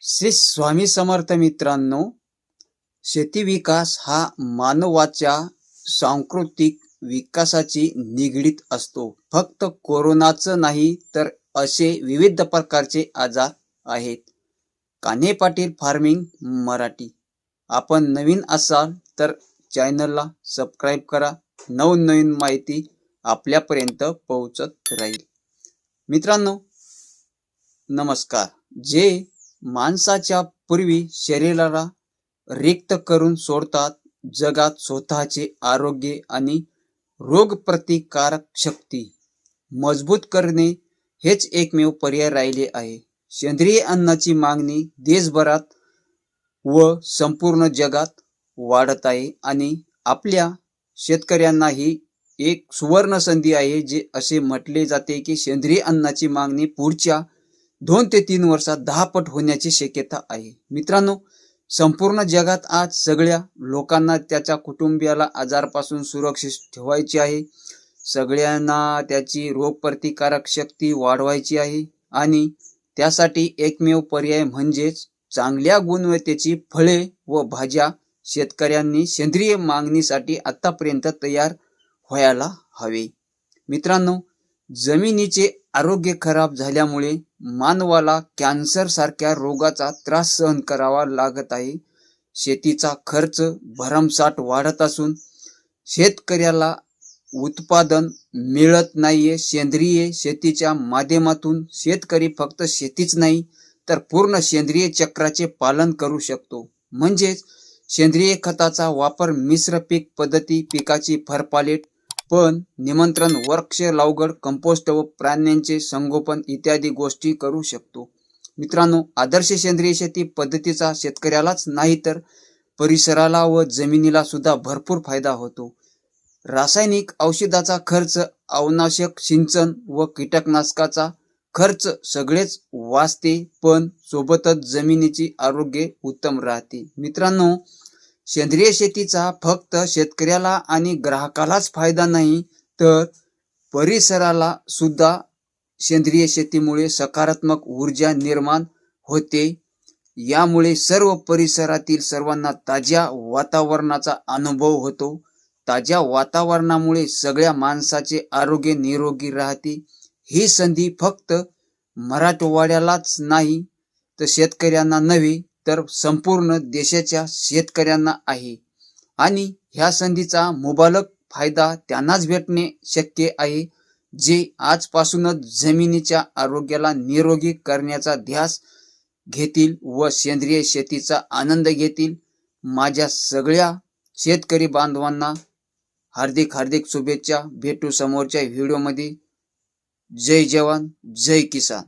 श्री स्वामी समर्थ मित्रांनो, शेती विकास हा मानवाच्या सांस्कृतिक विकासाची निगडीत असतो. फक्त कोरोनाचं नाही तर असे विविध प्रकारचे आजार आहेत. कान्हे पाटील फार्मिंग मराठी. आपण नवीन असाल तर चॅनलला सबस्क्राईब करा. नवनवीन माहिती आपल्यापर्यंत पोहोचत राहील. मित्रांनो नमस्कार. जे माणसाच्या पूर्वी शरीराला रिक्त करून सोडतात, जगात स्वतःचे आरोग्य आणि रोगप्रतिकारक शक्ती मजबूत करणे हेच एकमेव पर्याय राहिले आहे. सेंद्रिय अन्नाची मागणी देशभरात व संपूर्ण जगात वाढत आहे आणि आपल्या शेतकऱ्यांना ही एक सुवर्ण संधी आहे. जे असे म्हटले जाते की सेंद्रिय अन्नाची मागणी पुढच्या 2 ते 3 वर्षात 10 पट होण्याची शक्यता आहे. मित्रांनो, संपूर्ण जगात आज सगळ्या लोकांना त्याच्या कुटुंबियाला आजारापासून सुरक्षित ठेवायची आहे. सगळ्यांना त्याची रोगप्रतिकारक शक्ती वाढवायची आहे आणि त्यासाठी एकमेव पर्याय म्हणजेच चांगल्या गुणवत्तेची फळे व भाज्या शेतकऱ्यांनी सेंद्रिय मागणीसाठी आतापर्यंत तयार व्हायला हवे. मित्रांनो, जमिनीचे आरोग्य खराब झाल्यामुळे मानवाला कॅन्सर सारख्या रोगाचा त्रास सहन करावा लागत आहे. शेतीचा खर्च भरमसाठ वाढत असून शेतकऱ्याला उत्पादन मिळत नाहीये. सेंद्रिय शेतीच्या माध्यमातून शेतकरी फक्त शेतीच नाही तर पूर्ण सेंद्रिय चक्राचे पालन करू शकतो. म्हणजेच सेंद्रिय खताचा वापर, मिश्र पीक पद्धती, पिकाची फरपालेट पण निमंत्रण, वृक्ष लागवड, कंपोस्ट व प्राण्यांचे संगोपन इत्यादी गोष्टी करू शकतो. मित्रांनो, आदर्श सेंद्रिय शेती पद्धतीचा शेतकऱ्यालाच नाही तर परिसराला व जमिनीला सुद्धा भरपूर फायदा होतो. रासायनिक औषधाचा खर्च, अवनाशक सिंचन व कीटकनाशकाचा खर्च सगळेच वाचते, पण सोबतच जमिनीची आरोग्य उत्तम राहते. मित्रांनो, सेंद्रिय शेतीचा फक्त शेतकऱ्याला आणि ग्राहकालाच फायदा नाही तर परिसराला सुद्धा सेंद्रिय शेतीमुळे सकारात्मक ऊर्जा निर्माण होते. यामुळे सर्व परिसरातील सर्वांना ताज्या वातावरणाचा अनुभव होतो. ताज्या वातावरणामुळे सगळ्या माणसाचे आरोग्य निरोगी राहते. ही संधी फक्त मराठवाड्यालाच नाही तर शेतकऱ्यांना नव्हे तर संपूर्ण देशाच्या शेतकऱ्यांना आहे आणि ह्या संधीचा मुबलक फायदा त्यांनाच भेटणे शक्य आहे जे आजपासूनच जमिनीच्या आरोग्याला निरोगी करण्याचा ध्यास घेतील व सेंद्रिय शेतीचा आनंद घेतील. माझ्या सगळ्या शेतकरी बांधवांना हार्दिक शुभेच्छा. भेटू समोरच्या व्हिडिओमध्ये. जय जवान, जय किसान.